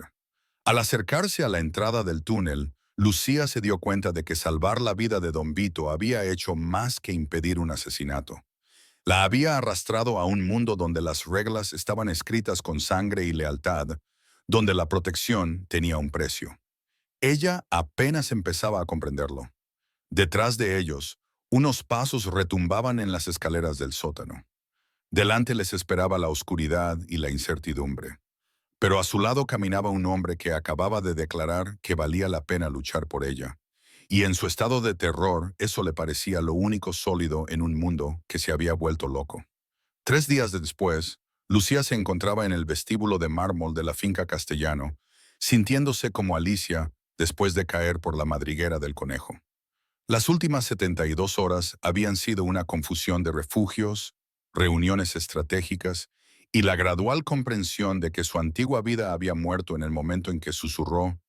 Speaker 1: Al acercarse a la entrada del túnel, Lucía se dio cuenta de que salvar la vida de don Vito había hecho más que impedir un asesinato. La había arrastrado a un mundo donde las reglas estaban escritas con sangre y lealtad, donde la protección tenía un precio. Ella apenas empezaba a comprenderlo. Detrás de ellos, unos pasos retumbaban en las escaleras del sótano. Delante les esperaba la oscuridad y la incertidumbre. Pero a su lado caminaba un hombre que acababa de declarar que valía la pena luchar por ella. Y en su estado de terror, eso le parecía lo único sólido en un mundo que se había vuelto loco. 3 días después, Lucía se encontraba en el vestíbulo de mármol de la finca Castellano, sintiéndose como Alicia después de caer por la madriguera del conejo. Las últimas 72 horas habían sido una confusión de refugios, reuniones estratégicas y la gradual comprensión de que su antigua vida había muerto en el momento en que susurró,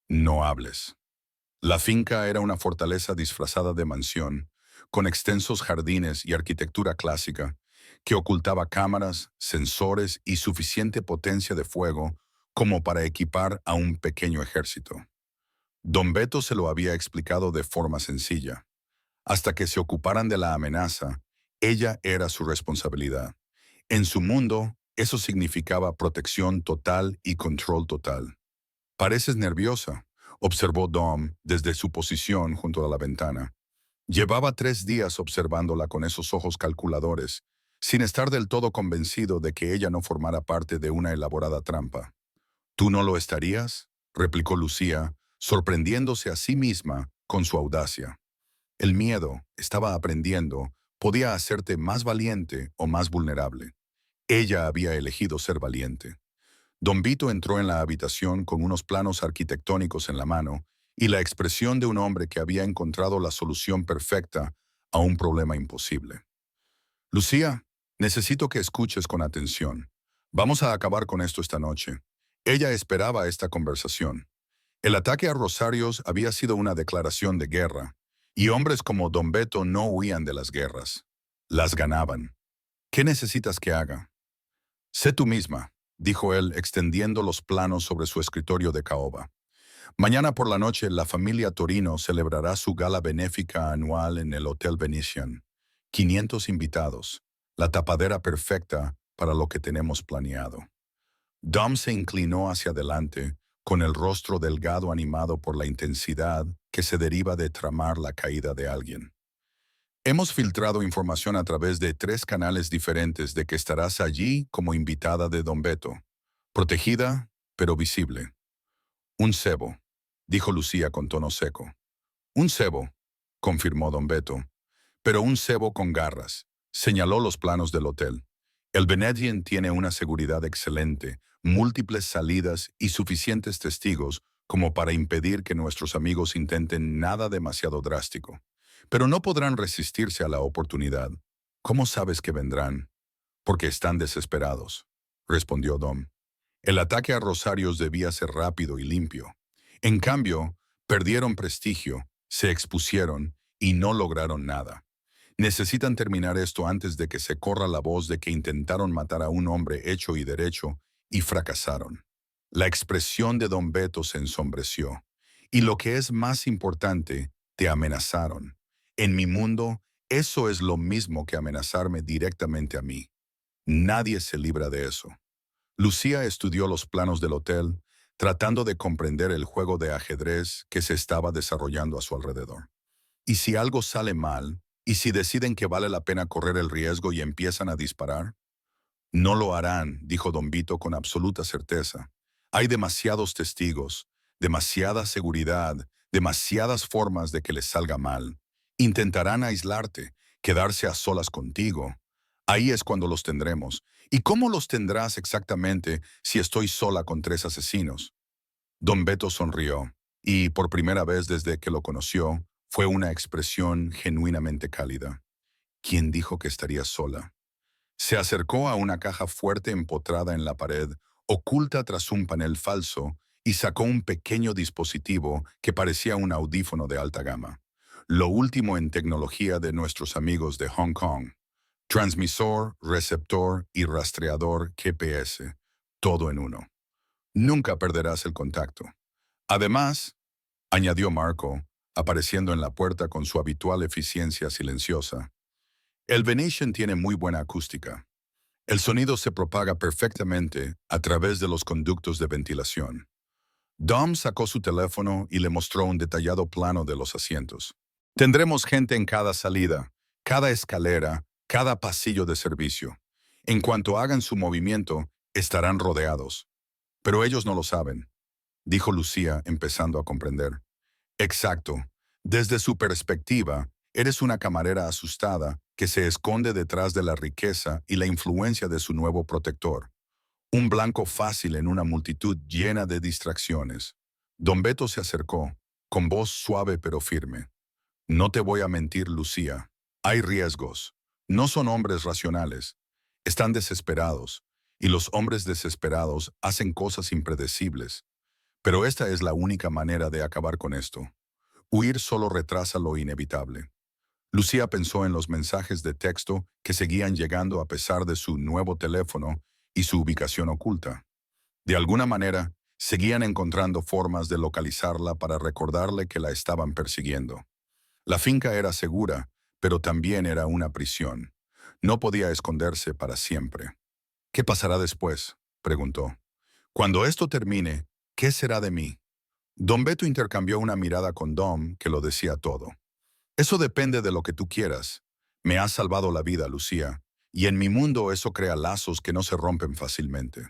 Speaker 1: «No hables». La finca era una fortaleza disfrazada de mansión, con extensos jardines y arquitectura clásica, que ocultaba cámaras, sensores y suficiente potencia de fuego como para equipar a un pequeño ejército. Don Beto se lo había explicado de forma sencilla. Hasta que se ocuparan de la amenaza, ella era su responsabilidad. En su mundo, eso significaba protección total y control total. «Pareces nerviosa», observó Dom desde su posición junto a la ventana. Llevaba 3 días observándola con esos ojos calculadores, sin estar del todo convencido de que ella no formara parte de una elaborada trampa. «¿Tú no lo estarías?», replicó Lucía, sorprendiéndose a sí misma con su audacia. El miedo, estaba aprendiendo, podía hacerte más valiente o más vulnerable. Ella había elegido ser valiente. Don Vito entró en la habitación con unos planos arquitectónicos en la mano y la expresión de un hombre que había encontrado la solución perfecta a un problema imposible. «Lucía, necesito que escuches con atención. Vamos a acabar con esto esta noche». Ella esperaba esta conversación. El ataque a Rosarios había sido una declaración de guerra, y hombres como Don Beto no huían de las guerras. Las ganaban. «¿Qué necesitas que haga?» «Sé tú misma», dijo él, extendiendo los planos sobre su escritorio de caoba. «Mañana por la noche la familia Torino celebrará su gala benéfica anual en el Hotel Venetian. 500 invitados. La tapadera perfecta para lo que tenemos planeado». Dom se inclinó hacia adelante, con el rostro delgado animado por la intensidad que se deriva de tramar la caída de alguien. «Hemos filtrado información a través de 3 canales diferentes de que estarás allí como invitada de Don Beto. Protegida, pero visible». «Un cebo», dijo Lucía con tono seco. «Un cebo», confirmó Don Beto. «Pero un cebo con garras», señaló los planos del hotel. «El Venetian tiene una seguridad excelente, múltiples salidas y suficientes testigos como para impedir que nuestros amigos intenten nada demasiado drástico. Pero no podrán resistirse a la oportunidad. ¿Cómo sabes que vendrán?» «Porque están desesperados», respondió Dom. El ataque a Rosarios debía ser rápido y limpio. En cambio, perdieron prestigio, se expusieron y no lograron nada. Necesitan terminar esto antes de que se corra la voz de que intentaron matar a un hombre hecho y derecho y fracasaron. La expresión de Don Beto se ensombreció. «Y lo que es más importante, te amenazaron. En mi mundo, eso es lo mismo que amenazarme directamente a mí. Nadie se libra de eso». Lucía estudió los planos del hotel, tratando de comprender el juego de ajedrez que se estaba desarrollando a su alrededor. ¿Y si algo sale mal? ¿Y si deciden que vale la pena correr el riesgo y empiezan a disparar? «No lo harán», dijo Don Vito con absoluta certeza. «Hay demasiados testigos, demasiada seguridad, demasiadas formas de que les salga mal. Intentarán aislarte, quedarse a solas contigo. Ahí es cuando los tendremos. ¿Y cómo los tendrás exactamente si estoy sola con 3 asesinos?» Don Beto sonrió, y por primera vez desde que lo conoció, fue una expresión genuinamente cálida. «¿Quién dijo que estaría sola?» Se acercó a una caja fuerte empotrada en la pared, oculta tras un panel falso, y sacó un pequeño dispositivo que parecía un audífono de alta gama. Lo último en tecnología de nuestros amigos de Hong Kong. Transmisor, receptor y rastreador GPS, todo en uno. Nunca perderás el contacto. Además, añadió Marco, apareciendo en la puerta con su habitual eficiencia silenciosa, el Venetian tiene muy buena acústica. El sonido se propaga perfectamente a través de los conductos de ventilación. Dom sacó su teléfono y le mostró un detallado plano de los asientos. Tendremos gente en cada salida, cada escalera, cada pasillo de servicio. En cuanto hagan su movimiento, estarán rodeados. Pero ellos no lo saben, dijo Lucía, empezando a comprender. Exacto. Desde su perspectiva, eres una camarera asustada que se esconde detrás de la riqueza y la influencia de su nuevo protector. Un blanco fácil en una multitud llena de distracciones. Don Beto se acercó, con voz suave pero firme. No te voy a mentir, Lucía. Hay riesgos. No son hombres racionales. Están desesperados. Y los hombres desesperados hacen cosas impredecibles. Pero esta es la única manera de acabar con esto. Huir solo retrasa lo inevitable. Lucía pensó en los mensajes de texto que seguían llegando a pesar de su nuevo teléfono y su ubicación oculta. De alguna manera, seguían encontrando formas de localizarla para recordarle que la estaban persiguiendo. La finca era segura, pero también era una prisión. No podía esconderse para siempre. ¿Qué pasará después?, preguntó. Cuando esto termine, ¿qué será de mí? Don Beto intercambió una mirada con Dom que lo decía todo. Eso depende de lo que tú quieras. Me has salvado la vida, Lucía, y en mi mundo eso crea lazos que no se rompen fácilmente.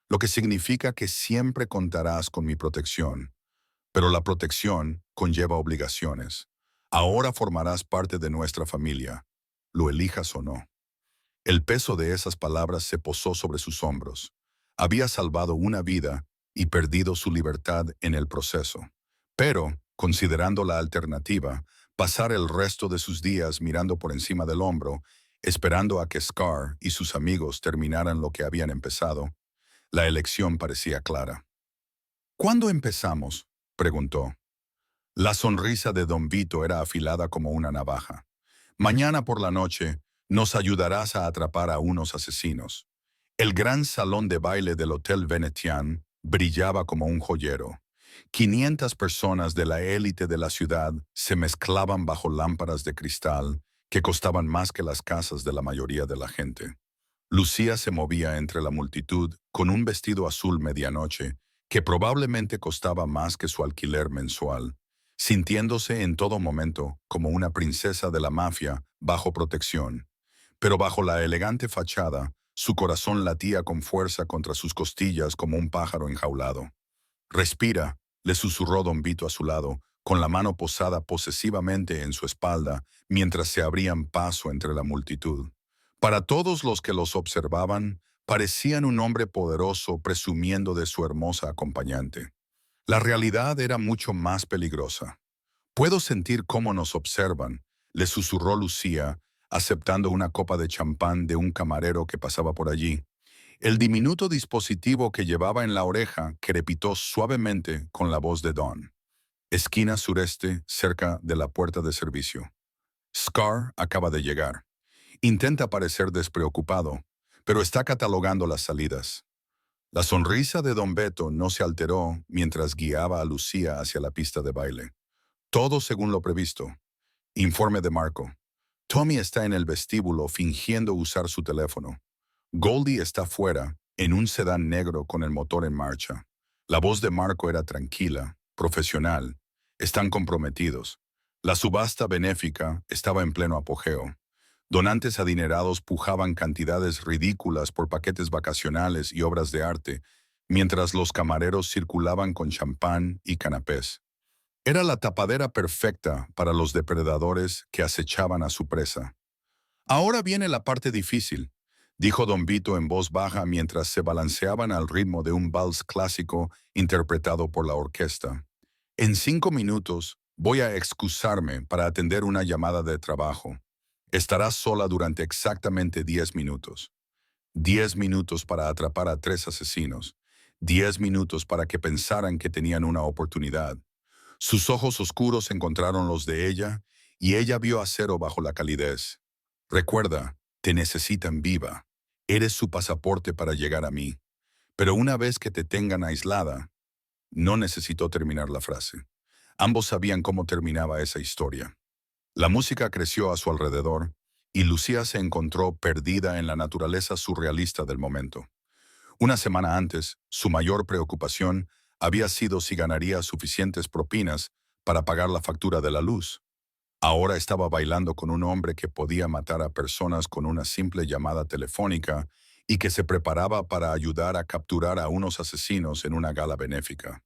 Speaker 1: Lo que significa que siempre contarás con mi protección. Pero la protección conlleva obligaciones. Ahora formarás parte de nuestra familia, lo elijas o no. El peso de esas palabras se posó sobre sus hombros. Había salvado una vida y perdido su libertad en el proceso. Pero, considerando la alternativa, pasar el resto de sus días mirando por encima del hombro, esperando a que Scar y sus amigos terminaran lo que habían empezado, la elección parecía clara. ¿Cuándo empezamos?, preguntó. La sonrisa de Don Vito era afilada como una navaja. Mañana por la noche nos ayudarás a atrapar a unos asesinos. El gran salón de baile del Hotel Venetian brillaba como un joyero. 500 personas de la élite de la ciudad se mezclaban bajo lámparas de cristal que costaban más que las casas de la mayoría de la gente. Lucía se movía entre la multitud con un vestido azul medianoche que probablemente costaba más que su alquiler mensual, sintiéndose en todo momento como una princesa de la mafia bajo protección. Pero bajo la elegante fachada, su corazón latía con fuerza contra sus costillas como un pájaro enjaulado. Respira, le susurró Don Vito a su lado, con la mano posada posesivamente en su espalda, mientras se abrían paso entre la multitud. Para todos los que los observaban, parecían un hombre poderoso presumiendo de su hermosa acompañante. La realidad era mucho más peligrosa. Puedo sentir cómo nos observan, le susurró Lucía, aceptando una copa de champán de un camarero que pasaba por allí. El diminuto dispositivo que llevaba en la oreja crepitó suavemente con la voz de Don. Esquina sureste, cerca de la puerta de servicio. Scar acaba de llegar. Intenta parecer despreocupado, pero está catalogando las salidas. La sonrisa de Don Beto no se alteró mientras guiaba a Lucía hacia la pista de baile. Todo según lo previsto. Informe de Marco. Tommy está en el vestíbulo fingiendo usar su teléfono. Goldie está fuera, en un sedán negro con el motor en marcha. La voz de Marco era tranquila, profesional. Están comprometidos. La subasta benéfica estaba en pleno apogeo. Donantes adinerados pujaban cantidades ridículas por paquetes vacacionales y obras de arte, mientras los camareros circulaban con champán y canapés. Era la tapadera perfecta para los depredadores que acechaban a su presa. Ahora viene la parte difícil, dijo Don Vito en voz baja mientras se balanceaban al ritmo de un vals clásico interpretado por la orquesta. En 5 minutos voy a excusarme para atender una llamada de trabajo. Estarás sola durante exactamente 10 minutos. 10 minutos para atrapar a 3 asesinos. 10 minutos para que pensaran que tenían una oportunidad. Sus ojos oscuros encontraron los de ella y ella vio acero bajo la calidez. Recuerda, te necesitan viva. Eres su pasaporte para llegar a mí. Pero una vez que te tengan aislada, no necesitó terminar la frase. Ambos sabían cómo terminaba esa historia. La música creció a su alrededor y Lucía se encontró perdida en la naturaleza surrealista del momento. Una semana antes, su mayor preocupación había sido si ganaría suficientes propinas para pagar la factura de la luz. Ahora estaba bailando con un hombre que podía matar a personas con una simple llamada telefónica y que se preparaba para ayudar a capturar a unos asesinos en una gala benéfica.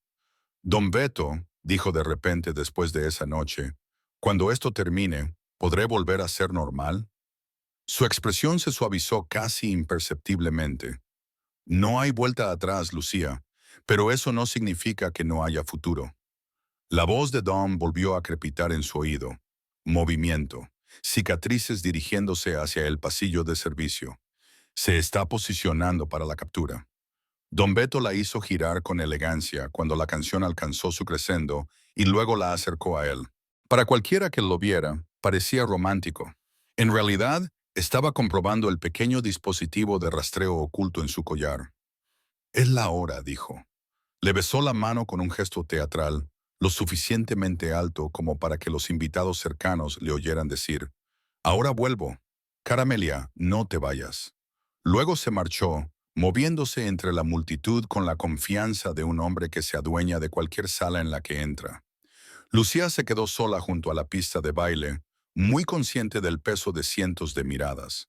Speaker 1: Don Beto, dijo de repente después de esa noche, cuando esto termine, ¿podré volver a ser normal? Su expresión se suavizó casi imperceptiblemente. No hay vuelta atrás, Lucía, pero eso no significa que no haya futuro. La voz de Dom volvió a crepitar en su oído. Movimiento. Cicatrices dirigiéndose hacia el pasillo de servicio. Se está posicionando para la captura. Don Beto la hizo girar con elegancia cuando la canción alcanzó su crescendo y luego la acercó a él. Para cualquiera que lo viera, parecía romántico. En realidad, estaba comprobando el pequeño dispositivo de rastreo oculto en su collar. Es la hora, dijo. Le besó la mano con un gesto teatral, lo suficientemente alto como para que los invitados cercanos le oyeran decir, «Ahora vuelvo. Caramelia, no te vayas». Luego se marchó, moviéndose entre la multitud con la confianza de un hombre que se adueña de cualquier sala en la que entra. Lucía se quedó sola junto a la pista de baile, muy consciente del peso de cientos de miradas.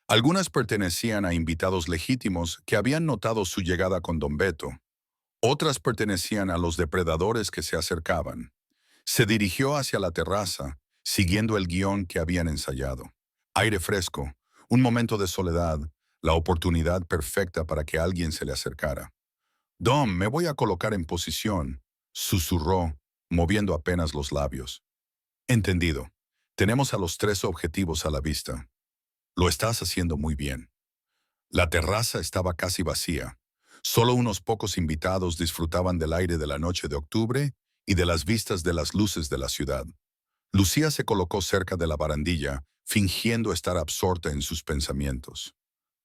Speaker 1: Algunas pertenecían a invitados legítimos que habían notado su llegada con Don Beto. Otras pertenecían a los depredadores que se acercaban. Se dirigió hacia la terraza, siguiendo el guión que habían ensayado. Aire fresco, un momento de soledad, la oportunidad perfecta para que alguien se le acercara. «Dom, me voy a colocar en posición», susurró, moviendo apenas los labios. «Entendido. Tenemos a los 3 objetivos a la vista. Lo estás haciendo muy bien». La terraza estaba casi vacía. Solo unos pocos invitados disfrutaban del aire de la noche de octubre y de las vistas de las luces de la ciudad. Lucía se colocó cerca de la barandilla, fingiendo estar absorta en sus pensamientos.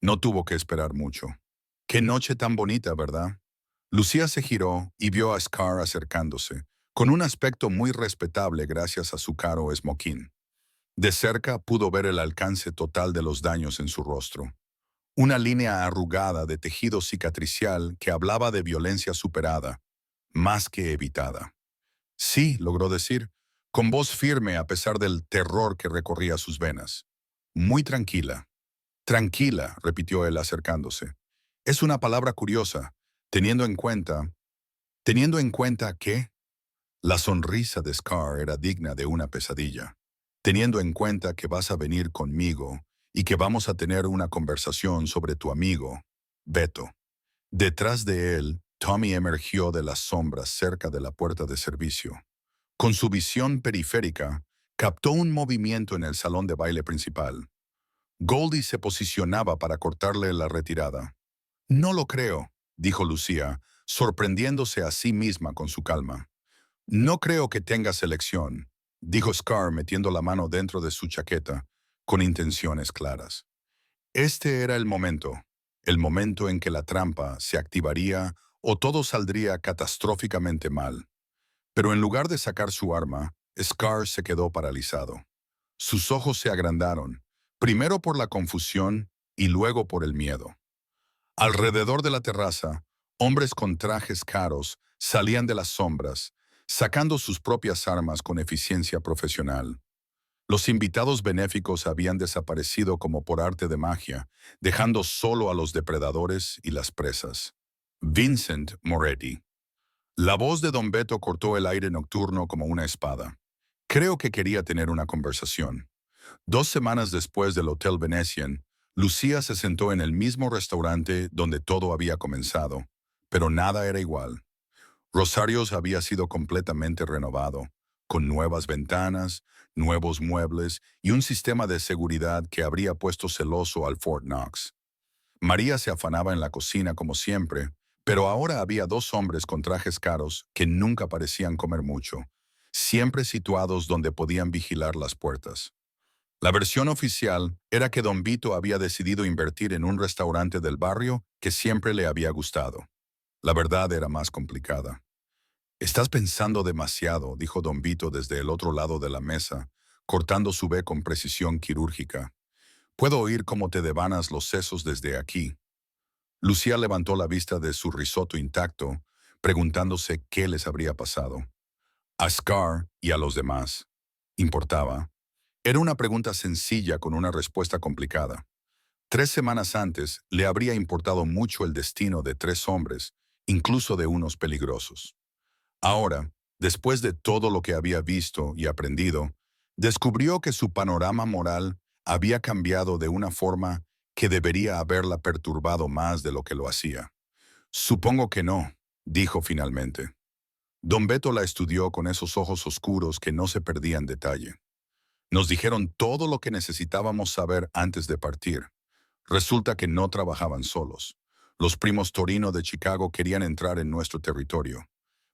Speaker 1: No tuvo que esperar mucho. «Qué noche tan bonita, ¿verdad?» Lucía se giró y vio a Scar acercándose, con un aspecto muy respetable gracias a su caro esmoquín. De cerca pudo ver el alcance total de los daños en su rostro. Una línea arrugada de tejido cicatricial que hablaba de violencia superada, más que evitada. «Sí», logró decir, con voz firme a pesar del terror que recorría sus venas. «Muy tranquila». «Tranquila», repitió él acercándose. «Es una palabra curiosa, teniendo en cuenta que...» La sonrisa de Scar era digna de una pesadilla. «Teniendo en cuenta que vas a venir conmigo y que vamos a tener una conversación sobre tu amigo, Beto». Detrás de él, Tommy emergió de las sombras cerca de la puerta de servicio. Con su visión periférica, captó un movimiento en el salón de baile principal. Goldie se posicionaba para cortarle la retirada. «No lo creo», dijo Lucía, sorprendiéndose a sí misma con su calma. «No creo que tengas elección», dijo Scar metiendo la mano dentro de su chaqueta, con intenciones claras. Este era el momento en que la trampa se activaría o todo saldría catastróficamente mal. Pero en lugar de sacar su arma, Scar se quedó paralizado. Sus ojos se agrandaron, primero por la confusión y luego por el miedo. Alrededor de la terraza, hombres con trajes caros salían de las sombras, sacando sus propias armas con eficiencia profesional. Los invitados benéficos habían desaparecido como por arte de magia, dejando solo a los depredadores y las presas. Vincent Moretti. La voz de Don Beto cortó el aire nocturno como una espada. Creo que quería tener una conversación. 2 semanas después del Hotel Venetian, Lucía se sentó en el mismo restaurante donde todo había comenzado, pero nada era igual. Rosario's había sido completamente renovado, con nuevas ventanas, nuevos muebles y un sistema de seguridad que habría puesto celoso al Fort Knox. María se afanaba en la cocina como siempre, pero ahora había 2 hombres con trajes caros que nunca parecían comer mucho, siempre situados donde podían vigilar las puertas. La versión oficial era que Don Vito había decidido invertir en un restaurante del barrio que siempre le había gustado. La verdad era más complicada. «Estás pensando demasiado», dijo Don Vito desde el otro lado de la mesa, cortando su B con precisión quirúrgica. «Puedo oír cómo te devanas los sesos desde aquí». Lucía levantó la vista de su risotto intacto, preguntándose qué les habría pasado. A Scar y a los demás. ¿Importaba? Era una pregunta sencilla con una respuesta complicada. 3 semanas antes le habría importado mucho el destino de 3 hombres, incluso de unos peligrosos. Ahora, después de todo lo que había visto y aprendido, descubrió que su panorama moral había cambiado de una forma que debería haberla perturbado más de lo que lo hacía. Supongo que no, dijo finalmente. Don Beto la estudió con esos ojos oscuros que no se perdían detalle. Nos dijeron todo lo que necesitábamos saber antes de partir. Resulta que no trabajaban solos. Los primos Torino de Chicago querían entrar en nuestro territorio.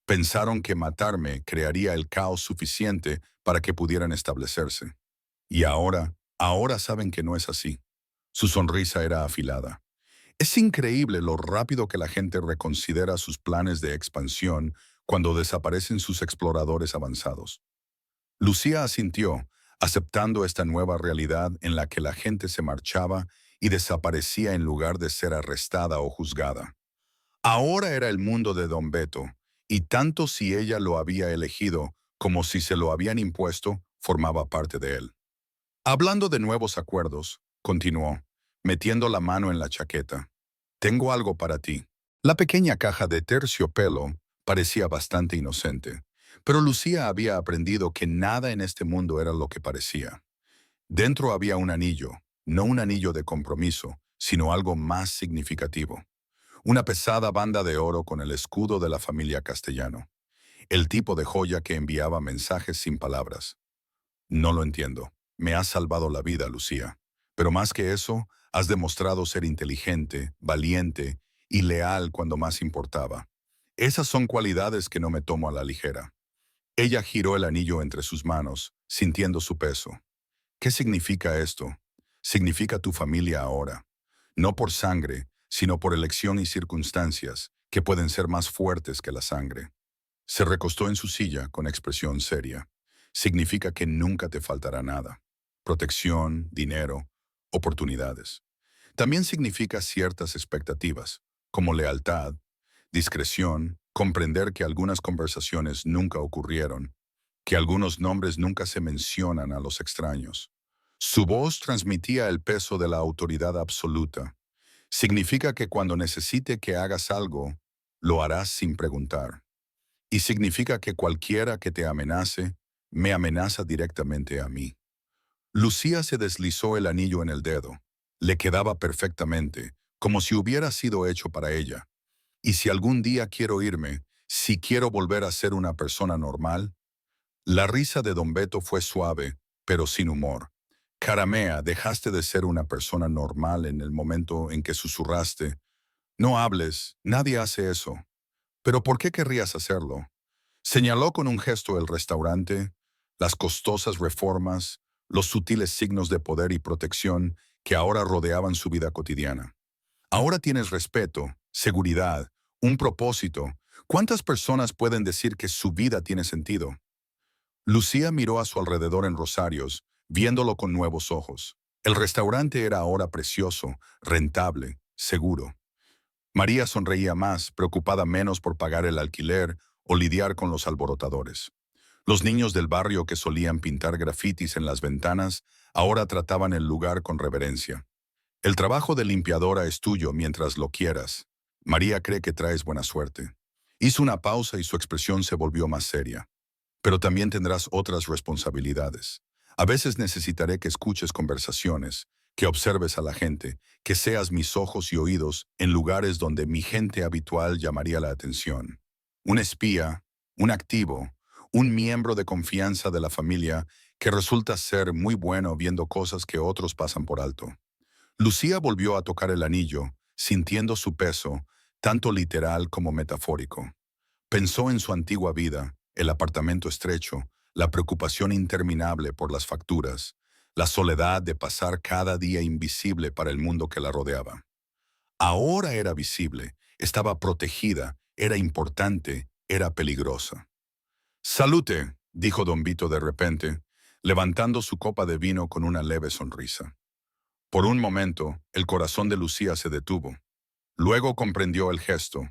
Speaker 1: Pensaron que matarme crearía el caos suficiente para que pudieran establecerse. Y ahora saben que no es así. Su sonrisa era afilada. Es increíble lo rápido que la gente reconsidera sus planes de expansión cuando desaparecen sus exploradores avanzados. Lucía asintió, aceptando esta nueva realidad en la que la gente se marchaba y desaparecía en lugar de ser arrestada o juzgada. Ahora era el mundo de Don Beto, y tanto si ella lo había elegido como si se lo habían impuesto, formaba parte de él. Hablando de nuevos acuerdos, continuó, metiendo la mano en la chaqueta. Tengo algo para ti. La pequeña caja de terciopelo parecía bastante inocente, pero Lucía había aprendido que nada en este mundo era lo que parecía. Dentro había un anillo, no un anillo de compromiso, sino algo más significativo. Una pesada banda de oro con el escudo de la familia Castellano. El tipo de joya que enviaba mensajes sin palabras. No lo entiendo. Me has salvado la vida, Lucía. Pero más que eso, has demostrado ser inteligente, valiente y leal cuando más importaba. Esas son cualidades que no me tomo a la ligera. Ella giró el anillo entre sus manos, sintiendo su peso. ¿Qué significa esto? Significa tu familia ahora. No por sangre, sino por elección y circunstancias, que pueden ser más fuertes que la sangre. Se recostó en su silla con expresión seria. Significa que nunca te faltará nada. Protección, dinero, oportunidades. También significa ciertas expectativas, como lealtad, discreción, comprender que algunas conversaciones nunca ocurrieron, que algunos nombres nunca se mencionan a los extraños. Su voz transmitía el peso de la autoridad absoluta. Significa que cuando necesite que hagas algo, lo harás sin preguntar. Y significa que cualquiera que te amenace, me amenaza directamente a mí. Lucía se deslizó el anillo en el dedo. Le quedaba perfectamente, como si hubiera sido hecho para ella. Y si algún día quiero irme, si quiero volver a ser una persona normal. La risa de Don Beto fue suave, pero sin humor. Caramea, dejaste de ser una persona normal en el momento en que susurraste. No hables, nadie hace eso. ¿Pero por qué querrías hacerlo? Señaló con un gesto el restaurante, las costosas reformas, los sutiles signos de poder y protección que ahora rodeaban su vida cotidiana. Ahora tienes respeto, seguridad, un propósito. ¿Cuántas personas pueden decir que su vida tiene sentido? Lucía miró a su alrededor en Rosarios, viéndolo con nuevos ojos. El restaurante era ahora precioso, rentable, seguro. María sonreía más, preocupada menos por pagar el alquiler o lidiar con los alborotadores. Los niños del barrio que solían pintar grafitis en las ventanas ahora trataban el lugar con reverencia. El trabajo de limpiadora es tuyo mientras lo quieras. María cree que traes buena suerte. Hizo una pausa y su expresión se volvió más seria. Pero también tendrás otras responsabilidades. A veces necesitaré que escuches conversaciones, que observes a la gente, que seas mis ojos y oídos en lugares donde mi gente habitual llamaría la atención. Un espía, un activo, un miembro de confianza de la familia que resulta ser muy bueno viendo cosas que otros pasan por alto. Lucía volvió a tocar el anillo, sintiendo su peso, tanto literal como metafórico. Pensó en su antigua vida, el apartamento estrecho, la preocupación interminable por las facturas, la soledad de pasar cada día invisible para el mundo que la rodeaba. Ahora era visible, estaba protegida, era importante, era peligrosa. «Salute», dijo don Vito de repente, levantando su copa de vino con una leve sonrisa. Por un momento, el corazón de Lucía se detuvo. Luego comprendió el gesto.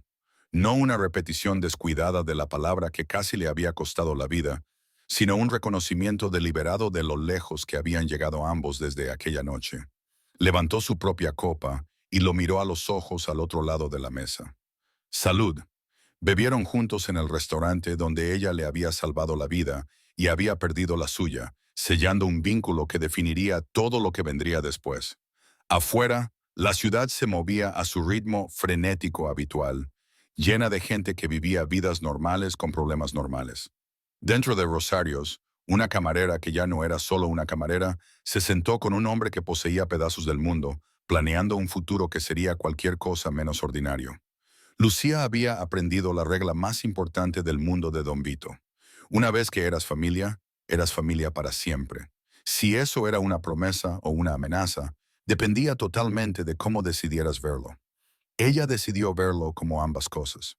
Speaker 1: No una repetición descuidada de la palabra que casi le había costado la vida, sino un reconocimiento deliberado de lo lejos que habían llegado ambos desde aquella noche. Levantó su propia copa y lo miró a los ojos al otro lado de la mesa. Salud. Bebieron juntos en el restaurante donde ella le había salvado la vida y había perdido la suya, sellando un vínculo que definiría todo lo que vendría después. Afuera, la ciudad se movía a su ritmo frenético habitual, llena de gente que vivía vidas normales con problemas normales. Dentro de Rosarios, una camarera que ya no era solo una camarera, se sentó con un hombre que poseía pedazos del mundo, planeando un futuro que sería cualquier cosa menos ordinario. Lucía había aprendido la regla más importante del mundo de Don Vito. Una vez que eras familia para siempre. Si eso era una promesa o una amenaza, dependía totalmente de cómo decidieras verlo. Ella decidió verlo como ambas cosas.